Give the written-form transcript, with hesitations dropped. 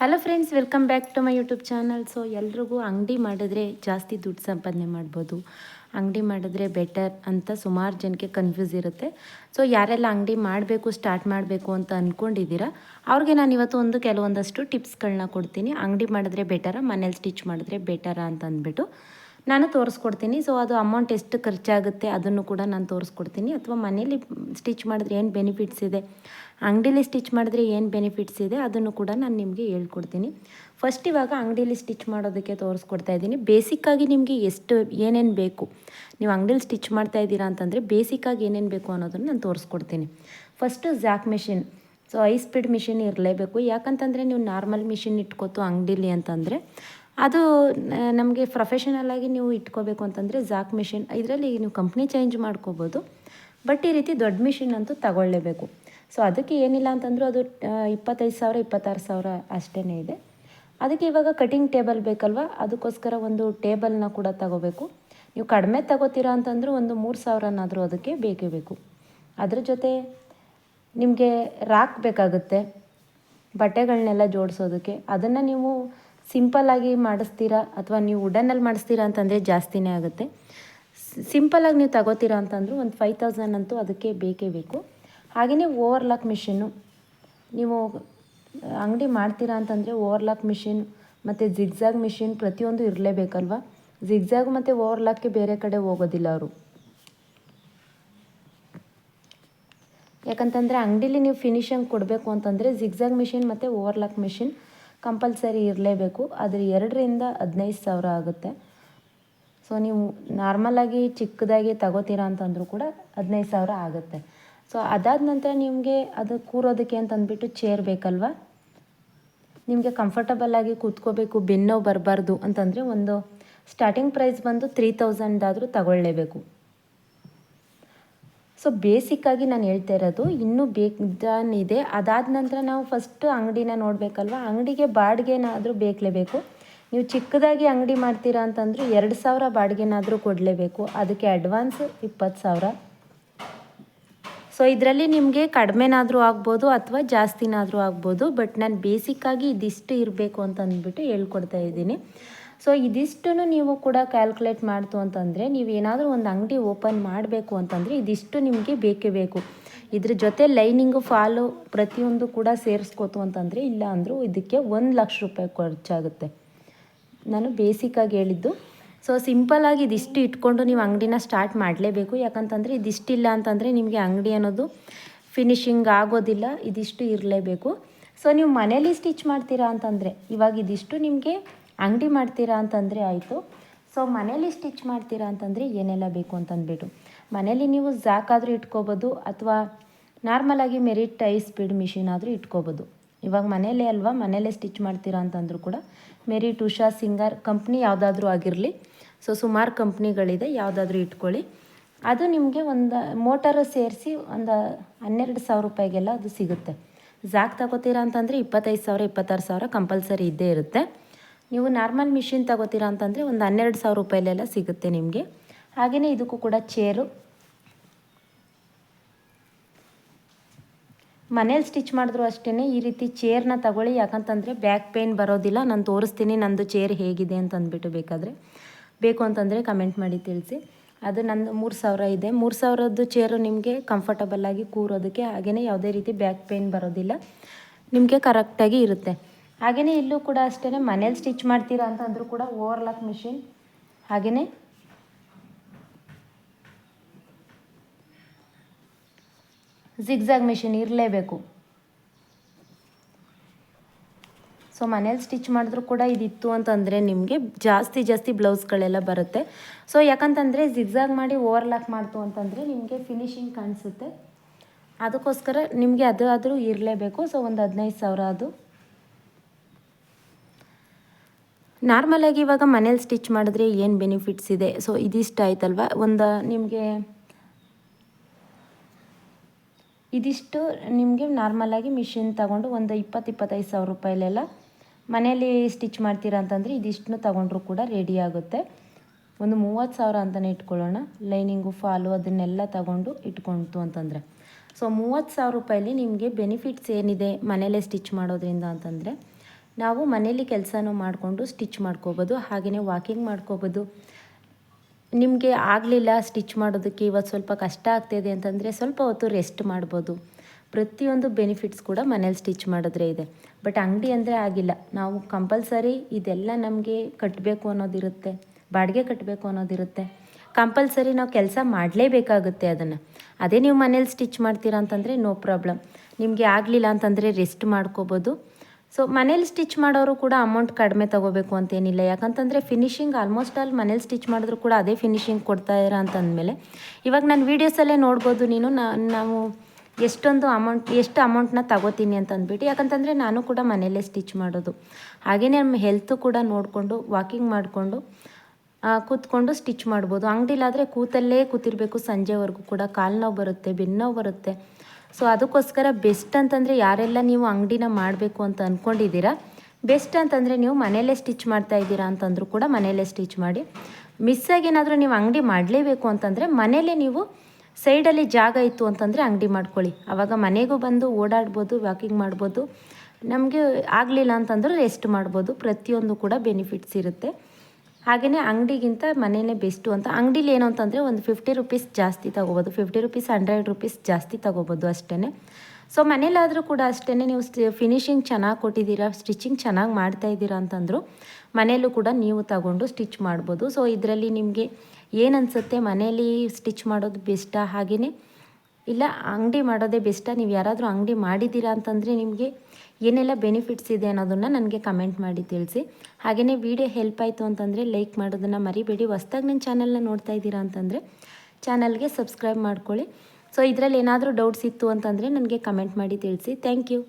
Hello friends, welcome back to my YouTube channel. So ಎಲ್ರಿಗೂ ಅಂಗಡಿ ಮಾಡಿದ್ರೆ ಜಾಸ್ತಿ ದುಡ್ಡು ಸಂಪಾದನೆ ಮಾಡ್ಬೋದು, ಅಂಗಡಿ ಮಾಡಿದ್ರೆ ಬೆಟರ್ ಅಂತ ಸುಮಾರು ಜನಕ್ಕೆ ಕನ್ಫ್ಯೂಸ್ ಇರುತ್ತೆ. ಸೊ ಯಾರೆಲ್ಲ ಅಂಗಡಿ ಮಾಡಬೇಕು, ಸ್ಟಾರ್ಟ್ ಮಾಡಬೇಕು ಅಂತ ಅಂದ್ಕೊಂಡಿದ್ದೀರಾ ಅವ್ರಿಗೆ ನಾನು ಇವತ್ತು ಕೆಲವೊಂದಷ್ಟು ಟಿಪ್ಸ್ಗಳನ್ನ ಕೊಡ್ತೀನಿ. ಅಂಗಡಿ ಮಾಡಿದ್ರೆ ಬೆಟರಾ, ಮನೇಲಿ ಸ್ಟಿಚ್ ಮಾಡಿದ್ರೆ ಬೆಟರಾ ಅಂತ ಅಂದ್ಬಿಟ್ಟು ನಾನು ತೋರಿಸ್ಕೊಡ್ತೀನಿ. ಸೊ ಅದು ಅಮೌಂಟ್ ಎಷ್ಟು ಖರ್ಚಾಗುತ್ತೆ ಅದನ್ನು ಕೂಡ ನಾನು ತೋರಿಸ್ಕೊಡ್ತೀನಿ. ಅಥವಾ ಮನೇಲಿ ಸ್ಟಿಚ್ ಮಾಡಿದ್ರೆ ಏನು ಬೆನಿಫಿಟ್ಸ್ ಇದೆ, ಅಂಗಡೀಲಿ ಸ್ಟಿಚ್ ಮಾಡಿದ್ರೆ ಏನು ಬೆನಿಫಿಟ್ಸ್ ಇದೆ ಅದನ್ನು ಕೂಡ ನಾನು ನಿಮಗೆ ಹೇಳ್ಕೊಡ್ತೀನಿ. ಫಸ್ಟ್ ಇವಾಗ ಅಂಗಡೀಲಿ ಸ್ಟಿಚ್ ಮಾಡೋದಕ್ಕೆ ತೋರಿಸ್ಕೊಡ್ತಾ ಇದ್ದೀನಿ. ಬೇಸಿಕ್ಕಾಗಿ ನಿಮಗೆ ಏನೇನು ಬೇಕು, ನೀವು ಅಂಗಡೀಲಿ ಸ್ಟಿಚ್ ಮಾಡ್ತಾ ಇದ್ದೀರಾ ಅಂತಂದರೆ ಬೇಸಿಕ್ಕಾಗಿ ಏನೇನು ಬೇಕು ಅನ್ನೋದನ್ನು ನಾನು ತೋರಿಸ್ಕೊಡ್ತೀನಿ. First Jack machine. So speed machine ಇರಲೇಬೇಕು. ಯಾಕಂತಂದರೆ ನೀವು ನಾರ್ಮಲ್ ಮಿಷಿನ್ ಇಟ್ಕೋತು ಅಂಗಡೀಲಿ ಅಂತಂದರೆ ಅದು ನಮಗೆ ಪ್ರೊಫೆಷನಲಾಗಿ ನೀವು ಇಟ್ಕೋಬೇಕು ಅಂತಂದರೆ ಜ್ಯಾಕ್ ಮಿಷಿನ್, ಇದರಲ್ಲಿ ನೀವು ಕಂಪ್ನಿ ಚೇಂಜ್ ಮಾಡ್ಕೋಬೋದು. ಬಟ್ ಈ ರೀತಿ ದೊಡ್ಡ ಮಿಷಿನ್ ಅಂತೂ ತಗೊಳ್ಳೇಬೇಕು. ಸೊ ಅದಕ್ಕೆ ಏನಿಲ್ಲ ಅಂತಂದರೂ ಅದು 25,000 26,000 ಅಷ್ಟೇ ಇದೆ. ಅದಕ್ಕೆ ಇವಾಗ ಕಟಿಂಗ್ ಟೇಬಲ್ ಬೇಕಲ್ವ, ಅದಕ್ಕೋಸ್ಕರ ಒಂದು ಟೇಬಲ್ನ ಕೂಡ ತಗೋಬೇಕು. ನೀವು ಕಡಿಮೆ ತಗೋತೀರಾ ಅಂತಂದರೂ ಒಂದು 3,000ನಾದರೂ ಅದಕ್ಕೆ ಬೇಕೇ ಬೇಕು. ಅದ್ರ ಜೊತೆ ನಿಮಗೆ ರ್ಯಾಕ್ ಬೇಕಾಗುತ್ತೆ ಬಟ್ಟೆಗಳನ್ನೆಲ್ಲ ಜೋಡಿಸೋದಕ್ಕೆ. ಅದನ್ನು ನೀವು ಸಿಂಪಲ್ಲಾಗಿ ಮಾಡಿಸ್ತೀರಾ ಅಥವಾ ನೀವು ವುಡನ್ನಲ್ಲಿ ಮಾಡಿಸ್ತೀರಾ ಅಂತಂದರೆ ಜಾಸ್ತಿನೇ ಆಗುತ್ತೆ. ಸಿಂಪಲ್ಲಾಗಿ ನೀವು ತಗೋತೀರಾ ಅಂತಂದರೂ ಒಂದು 5,000 ಅಂತೂ ಅದಕ್ಕೆ ಬೇಕೇ ಬೇಕು. ಹಾಗೆಯೇ ಓವರ್ಲಾಕ್ ಮಿಷಿನ್ನು, ನೀವು ಅಂಗಡಿ ಮಾಡ್ತೀರಾ ಅಂತಂದರೆ ಓವರ್ಲಾಕ್ ಮಿಷಿನ್ ಮತ್ತು ಜಿಗ್ಜಾಗ್ ಮಿಷಿನ್ ಪ್ರತಿಯೊಂದು ಇರಲೇಬೇಕಲ್ವ. ಜಿಗ್ಜಾಗ್ ಮತ್ತು ಓವರ್ಲಾಕ್ಗೆ ಬೇರೆ ಕಡೆ ಹೋಗೋದಿಲ್ಲ ಅವರು. ಯಾಕಂತಂದರೆ ಅಂಗಡೀಲಿ ನೀವು ಫಿನಿಶಿಂಗ್ ಕೊಡಬೇಕು ಅಂತಂದರೆ ಜಿಗ್ಜಾಗ್ ಮಿಷಿನ್ ಮತ್ತು ಓವರ್ಲಾಕ್ ಮಿಷಿನ್ ಕಂಪಲ್ಸರಿ ಇರಲೇಬೇಕು. ಅದ್ರ 2,000 15,000 ಆಗುತ್ತೆ. ಸೊ ನೀವು ನಾರ್ಮಲಾಗಿ ಚಿಕ್ಕದಾಗಿ ತಗೋತೀರಾ ಅಂತಂದರೂ ಕೂಡ 15,000 ಆಗುತ್ತೆ. ಸೊ ಅದಾದ ನಂತರ ನಿಮಗೆ ಅದು ಕೂರೋದಕ್ಕೆ ಅಂತಂದ್ಬಿಟ್ಟು ಚೇರ್ ಬೇಕಲ್ವ. ನಿಮಗೆ ಕಂಫರ್ಟಬಲ್ಲಾಗಿ ಕೂತ್ಕೋಬೇಕು, ಬೆನ್ನೋವು ಬರಬಾರ್ದು ಅಂತಂದರೆ ಒಂದು ಸ್ಟಾರ್ಟಿಂಗ್ ಪ್ರೈಸ್ ಬಂದು 3,000 ಆದರೂ ತಗೊಳ್ಳೇಬೇಕು. ಸೊ ಬೇಸಿಕ್ಕಾಗಿ ನಾನು ಹೇಳ್ತಾ ಇರೋದು ಇನ್ನೂ ಬೇಕಿದ್ದಾನಿದೆ. ಅದಾದ ನಂತರ ನಾವು ಫಸ್ಟ್ ಅಂಗಡಿನ ನೋಡಬೇಕಲ್ವ. ಅಂಗಡಿಗೆ ಬಾಡಿಗೆನಾದರೂ ಬೇಕಲೇಬೇಕು. ನೀವು ಚಿಕ್ಕದಾಗಿ ಅಂಗಡಿ ಮಾಡ್ತೀರಾ ಅಂತಂದರೂ 2,000 ಬಾಡಿಗೆನಾದರೂ ಕೊಡಲೇಬೇಕು. ಅದಕ್ಕೆ ಅಡ್ವಾನ್ಸ್ 20,000. ಸೊ ಇದರಲ್ಲಿ ನಿಮಗೆ ಕಡಿಮೆನಾದರೂ ಆಗ್ಬೋದು ಅಥವಾ ಜಾಸ್ತಿನಾದರೂ ಆಗ್ಬೋದು. ಬಟ್ ನಾನು ಬೇಸಿಕ್ಕಾಗಿ ಇದಿಷ್ಟು ಇರಬೇಕು ಅಂತ ಅಂದ್ಬಿಟ್ಟು ಹೇಳ್ಕೊಡ್ತಾ ಇದ್ದೀನಿ. ಸೊ ಇದಿಷ್ಟು ನೀವು ಕೂಡ ಕ್ಯಾಲ್ಕುಲೇಟ್ ಮಾಡ್ತು ಅಂತಂದರೆ ನೀವೇನಾದರೂ ಒಂದು ಅಂಗಡಿ ಓಪನ್ ಮಾಡಬೇಕು ಅಂತಂದರೆ ಇದಿಷ್ಟು ನಿಮಗೆ ಬೇಕೇ ಬೇಕು. ಇದ್ರ ಜೊತೆ ಲೈನಿಂಗು, ಫಾಲು ಪ್ರತಿಯೊಂದು ಕೂಡ ಸೇರಿಸ್ಕೋತು ಅಂತಂದರೆ ಇಲ್ಲ ಅಂದರೂ ಇದಕ್ಕೆ 1,00,000 ರೂಪಾಯಿ ಖರ್ಚಾಗುತ್ತೆ. ನಾನು ಬೇಸಿಕ್ಕಾಗಿ ಹೇಳಿದ್ದು. ಸೊ ಸಿಂಪಲ್ಲಾಗಿ ಇದಿಷ್ಟು ಇಟ್ಕೊಂಡು ನೀವು ಅಂಗಡಿನ ಸ್ಟಾರ್ಟ್ ಮಾಡಲೇಬೇಕು. ಯಾಕಂತಂದರೆ ಇದಿಷ್ಟಿಲ್ಲ ಅಂತಂದರೆ ನಿಮಗೆ ಅಂಗಡಿ ಅನ್ನೋದು ಫಿನಿಶಿಂಗ್ ಆಗೋದಿಲ್ಲ. ಇದಿಷ್ಟು ಇರಲೇಬೇಕು. ಸೊ ನೀವು ಮನೇಲಿ ಸ್ಟಿಚ್ ಮಾಡ್ತೀರಾ ಅಂತಂದರೆ ಇವಾಗ ಇದಿಷ್ಟು ನಿಮಗೆ ಅಂಗಡಿ ಮಾಡ್ತೀರಾ ಅಂತಂದರೆ ಆಯಿತು. ಸೊ ಮನೇಲಿ ಸ್ಟಿಚ್ ಮಾಡ್ತೀರಾ ಅಂತಂದರೆ ಏನೆಲ್ಲ ಬೇಕು ಅಂತಂದ್ಬಿಟ್ಟು ಮನೇಲಿ ನೀವು ಜ್ಯಾಕ್ ಆದರೂ ಇಟ್ಕೋಬೋದು ಅಥವಾ ನಾರ್ಮಲಾಗಿ ಮೆರಿಟ್ ಸ್ಪೀಡ್ ಮಿಷಿನ್ ಆದರೂ ಇಟ್ಕೋಬೋದು. ಇವಾಗ ಮನೇಲೇ ಅಲ್ವಾ, ಮನೇಲೇ ಸ್ಟಿಚ್ ಮಾಡ್ತೀರಾ ಅಂತಂದರೂ ಕೂಡ ಮೆರಿಟ್, ಉಷಾ, ಸಿಂಗರ್ ಕಂಪ್ನಿ ಯಾವುದಾದ್ರೂ ಆಗಿರಲಿ. ಸೊ ಸುಮಾರು ಕಂಪ್ನಿಗಳಿದೆ, ಯಾವುದಾದ್ರೂ ಇಟ್ಕೊಳ್ಳಿ. ಅದು ನಿಮಗೆ ಒಂದು ಮೋಟರು ಸೇರಿಸಿ ಒಂದು 12,000 ರೂಪಾಯಿಗೆಲ್ಲ ಅದು ಸಿಗುತ್ತೆ. ಜ್ಯಾಕ್ ತಗೋತೀರಾ ಅಂತಂದರೆ 25,000 26,000 ಕಂಪಲ್ಸರಿ ಇದ್ದೇ ಇರುತ್ತೆ. ನೀವು ನಾರ್ಮಲ್ ಮಿಷಿನ್ ತಗೋತೀರಾ ಅಂತಂದರೆ ಒಂದು 12,000 ರೂಪಾಯಿಲೆಲ್ಲ ಸಿಗುತ್ತೆ ನಿಮಗೆ. ಹಾಗೆಯೇ ಇದಕ್ಕೂ ಕೂಡ ಚೇರು. ಮನೇಲಿ ಸ್ಟಿಚ್ ಮಾಡಿದ್ರು ಅಷ್ಟೇ ಈ ರೀತಿ ಚೇರ್ನ ತಗೊಳ್ಳಿ. ಯಾಕಂತಂದರೆ ಬ್ಯಾಕ್ ಪೇಯ್ನ್ ಬರೋದಿಲ್ಲ. ನಾನು ತೋರಿಸ್ತೀನಿ ನಂದು ಚೇರ್ ಹೇಗಿದೆ ಅಂತ ಅಂದ್ಬಿಟ್ಟು. ಬೇಕು ಅಂತಂದರೆ ಕಮೆಂಟ್ ಮಾಡಿ ತಿಳಿಸಿ. ಅದು ನಂದು 3,000 ಇದೆ. 3,000ದ್ದು ಚೇರು ನಿಮಗೆ ಕಂಫರ್ಟಬಲ್ಲಾಗಿ ಕೂರೋದಕ್ಕೆ, ಹಾಗೆಯೇ ಯಾವುದೇ ರೀತಿ ಬ್ಯಾಕ್ ಪೇಯ್ನ್ ಬರೋದಿಲ್ಲ, ನಿಮಗೆ ಕರೆಕ್ಟಾಗಿ ಇರುತ್ತೆ. ಹಾಗೆಯೇ ಇಲ್ಲೂ ಕೂಡ ಅಷ್ಟೇ ಮನೇಲಿ ಸ್ಟಿಚ್ ಮಾಡ್ತೀರಾ ಅಂತಂದರೂ ಕೂಡ ಓವರ್ಲಾಕ್ ಮಿಷಿನ್ ಹಾಗೆಯೇ ಜಿಗ್ಜಾಗ್ ಮಿಷಿನ್ ಇರಲೇಬೇಕು. ಸೊ ಮನೇಲಿ ಸ್ಟಿಚ್ ಮಾಡಿದ್ರೂ ಕೂಡ ಇದಿತ್ತು ಅಂತಂದರೆ ನಿಮಗೆ ಜಾಸ್ತಿ ಬ್ಲೌಸ್ಗಳೆಲ್ಲ ಬರುತ್ತೆ. ಸೊ ಯಾಕಂತಂದರೆ ಜಿಗ್ಜಾಗ್ ಮಾಡಿ ಓವರ್ಲಾಕ್ ಮಾಡ್ತು ಅಂತಂದರೆ ನಿಮಗೆ ಫಿನಿಶಿಂಗ್ ಕಾಣಿಸುತ್ತೆ. ಅದಕ್ಕೋಸ್ಕರ ನಿಮಗೆ ಅದು ಆದರೂ ಇರಲೇಬೇಕು. ಸೊ ಒಂದು 15,000 ಅದು. ನಾರ್ಮಲಾಗಿ ಇವಾಗ ಮನೇಲಿ ಸ್ಟಿಚ್ ಮಾಡಿದ್ರೆ ಏನು ಬೆನಿಫಿಟ್ಸ್ ಇದೆ. ಸೊ ಇದಿಷ್ಟು ಆಯ್ತಲ್ವ, ಇದಿಷ್ಟು ನಿಮಗೆ ನಾರ್ಮಲಾಗಿ ಮಿಷಿನ್ ತಗೊಂಡು ಒಂದು 20,000-25,000 ರೂಪಾಯಿಲೆಲ್ಲ ಮನೇಲಿ ಸ್ಟಿಚ್ ಮಾಡ್ತೀರಾ ಅಂತಂದರೆ ಇದಿಷ್ಟನ್ನು ತಗೊಂಡ್ರೂ ಕೂಡ ರೆಡಿ ಆಗುತ್ತೆ. ಒಂದು 30,000 ಅಂತಲೇ ಇಟ್ಕೊಳ್ಳೋಣ. ಲೈನಿಂಗು, ಫಾಲು ಅದನ್ನೆಲ್ಲ ತಗೊಂಡು ಇಟ್ಕೊಳ್ತು ಅಂತಂದರೆ ಸೊ 30,000 ರೂಪಾಯಲ್ಲಿ ನಿಮಗೆ ಬೆನಿಫಿಟ್ಸ್ ಏನಿದೆ ಮನೇಲೇ ಸ್ಟಿಚ್ ಮಾಡೋದ್ರಿಂದ ಅಂತಂದರೆ ನಾವು ಮನೇಲಿ ಕೆಲಸನೂ ಮಾಡಿಕೊಂಡು ಸ್ಟಿಚ್ ಮಾಡ್ಕೋಬೋದು. ಹಾಗೆಯೇ ವಾಕಿಂಗ್ ಮಾಡ್ಕೋಬೋದು. ನಿಮಗೆ ಆಗಲಿಲ್ಲ ಸ್ಟಿಚ್ ಮಾಡೋದಕ್ಕೆ, ಇವತ್ತು ಸ್ವಲ್ಪ ಕಷ್ಟ ಆಗ್ತಾಯಿದೆ ಅಂತಂದರೆ ಸ್ವಲ್ಪ ಹೊತ್ತು ರೆಸ್ಟ್ ಮಾಡ್ಬೋದು. ಪ್ರತಿಯೊಂದು ಬೆನಿಫಿಟ್ಸ್ ಕೂಡ ಮನೇಲಿ ಸ್ಟಿಚ್ ಮಾಡಿದ್ರೆ ಇದೆ. ಬಟ್ ಅಂಗಡಿ ಅಂದರೆ ಆಗಿಲ್ಲ, ನಾವು ಕಂಪಲ್ಸರಿ ಇದೆಲ್ಲ ನಮಗೆ ಕಟ್ಟಬೇಕು ಅನ್ನೋದಿರುತ್ತೆ, ಬಾಡಿಗೆ ಕಟ್ಟಬೇಕು ಅನ್ನೋದಿರುತ್ತೆ. ಕಂಪಲ್ಸರಿ ನಾವು ಕೆಲಸ ಮಾಡಲೇಬೇಕಾಗುತ್ತೆ ಅದನ್ನು. ಅದೇ ನೀವು ಮನೇಲಿ ಸ್ಟಿಚ್ ಮಾಡ್ತೀರಾ ಅಂತಂದರೆ ನೋ ಪ್ರಾಬ್ಲಮ್. ನಿಮಗೆ ಆಗಲಿಲ್ಲ ಅಂತಂದರೆ ರೆಸ್ಟ್ ಮಾಡ್ಕೋಬೋದು. ಸೊ ಮನೇಲಿ ಸ್ಟಿಚ್ ಮಾಡೋರು ಕೂಡ ಅಮೌಂಟ್ ಕಡಿಮೆ ತೊಗೋಬೇಕು ಅಂತೇನಿಲ್ಲ. ಯಾಕಂತಂದರೆ ಫಿನಿಶಿಂಗ್ ಆಲ್ಮೋಸ್ಟ್ ಆಲ್ ಮನೇಲಿ ಸ್ಟಿಚ್ ಮಾಡಿದ್ರು ಕೂಡ ಅದೇ ಫಿನಿಶಿಂಗ್ ಕೊಡ್ತಾಯಿರ ಅಂತಂದಮೇಲೆ ಇವಾಗ ನಾನು ವೀಡಿಯೋಸಲ್ಲೇ ನೋಡ್ಬೋದು ನೀನು ನಾವು ಎಷ್ಟು ಅಮೌಂಟ್ನ ತಗೋತೀನಿ ಅಂತ ಅಂದ್ಬಿಟ್ಟು. ಯಾಕಂತಂದರೆ ನಾನು ಕೂಡ ಮನೆಯಲ್ಲೇ ಸ್ಟಿಚ್ ಮಾಡೋದು. ಹಾಗೆಯೇ ನಮ್ಮ ಹೆಲ್ತು ಕೂಡ ನೋಡಿಕೊಂಡು ವಾಕಿಂಗ್ ಮಾಡಿಕೊಂಡು ಕೂತ್ಕೊಂಡು ಸ್ಟಿಚ್ ಮಾಡ್ಬೋದು. ಅಂಗಡಿಲಾದರೆ ಕೂತಲ್ಲೇ ಕೂತಿರಬೇಕು ಸಂಜೆವರೆಗೂ ಕೂಡ. ಕಾಲು ನೋವು ಬರುತ್ತೆ, ಬೆನ್ನು ನೋವು ಬರುತ್ತೆ. ಸೊ ಅದಕ್ಕೋಸ್ಕರ ಬೆಸ್ಟ್ ಅಂತಂದರೆ ಯಾರೆಲ್ಲ ನೀವು ಅಂಗಡಿನ ಮಾಡಬೇಕು ಅಂತ ಅಂದ್ಕೊಂಡಿದ್ದೀರಾ, ಬೆಸ್ಟ್ ಅಂತಂದರೆ ನೀವು ಮನೆಯಲ್ಲೇ ಸ್ಟಿಚ್ ಮಾಡ್ತಾಯಿದ್ದೀರಾ ಅಂತಂದರೂ ಕೂಡ ಮನೆಯಲ್ಲೇ ಸ್ಟಿಚ್ ಮಾಡಿ. ಮಿಸ್ಸಾಗಿ ಏನಾದರೂ ನೀವು ಅಂಗಡಿ ಮಾಡಲೇಬೇಕು ಅಂತಂದರೆ ಮನೆಯಲ್ಲೇ ನೀವು ಸೈಡಲ್ಲಿ ಜಾಗ ಇತ್ತು ಅಂತಂದರೆ ಅಂಗಡಿ ಮಾಡ್ಕೊಳ್ಳಿ. ಆವಾಗ ಮನೆಗೂ ಬಂದು ಓಡಾಡ್ಬೋದು, ವಾಕಿಂಗ್ ಮಾಡ್ಬೋದು. ನಮಗೆ ಆಗಲಿಲ್ಲ ಅಂತಂದ್ರೆ ರೆಸ್ಟ್ ಮಾಡ್ಬೋದು. ಪ್ರತಿಯೊಂದು ಕೂಡ ಬೆನಿಫಿಟ್ಸ್ ಇರುತ್ತೆ. ಹಾಗೆಯೇ ಅಂಗಡಿಗಿಂತ ಮನೆಯೇ ಬೆಸ್ಟು ಅಂತ. ಅಂಗಡೀಲಿ ಏನು ಅಂತಂದರೆ ಒಂದು 50 ರುಪೀಸ್ ಜಾಸ್ತಿ ತೊಗೋಬೋದು, 50 ರುಪೀಸ್ 100 ರುಪೀಸ್ ಜಾಸ್ತಿ ತೊಗೋಬೋದು ಅಷ್ಟೇ. ಸೊ ಮನೇಲಾದರೂ ಕೂಡ ಅಷ್ಟೇ, ನೀವು ಫಿನಿಶಿಂಗ್ ಚೆನ್ನಾಗಿ ಕೊಟ್ಟಿದ್ದೀರಾ, ಸ್ಟಿಚಿಂಗ್ ಚೆನ್ನಾಗಿ ಮಾಡ್ತಾಯಿದ್ದೀರಾ ಅಂತಂದರು ಮನೆಯಲ್ಲೂ ಕೂಡ ನೀವು ತಗೊಂಡು ಸ್ಟಿಚ್ ಮಾಡ್ಬೋದು. ಸೊ ಇದರಲ್ಲಿ ನಿಮಗೆ ಏನು ಅನಿಸುತ್ತೆ, ಮನೇಲಿ ಸ್ಟಿಚ್ ಮಾಡೋದು ಬೆಸ್ಟಾ ಹಾಗೆಯೇ ಇಲ್ಲ ಅಂಗಡಿ ಮಾಡೋದೇ ಬೆಸ್ಟಾ? ನೀವು ಯಾರಾದರೂ ಅಂಗಡಿ ಮಾಡಿದ್ದೀರಾ ಅಂತಂದರೆ ನಿಮಗೆ ಏನೆಲ್ಲ ಬೆನಿಫಿಟ್ಸ್ ಇದೆ ಅನ್ನೋದನ್ನು ನನಗೆ ಕಮೆಂಟ್ ಮಾಡಿ ತಿಳಿಸಿ. ಹಾಗೆಯೇ ವಿಡಿಯೋ ಹೆಲ್ಪ್ ಆಯಿತು ಅಂತಂದರೆ ಲೈಕ್ ಮಾಡೋದನ್ನು ಮರಿಬೇಡಿ. ಹೊಸ್ದಾಗಿ ನನ್ನ ಚಾನಲ್ನ ನೋಡ್ತಾ ಇದ್ದೀರಾ ಅಂತಂದರೆ ಚಾನಲ್ಗೆ ಸಬ್ಸ್ಕ್ರೈಬ್ ಮಾಡ್ಕೊಳ್ಳಿ. ಸೊ ಇದರಲ್ಲಿ ಏನಾದರೂ ಡೌಟ್ಸ್ ಇತ್ತು ಅಂತಂದರೆ ನನಗೆ ಕಮೆಂಟ್ ಮಾಡಿ ತಿಳಿಸಿ. Thank you.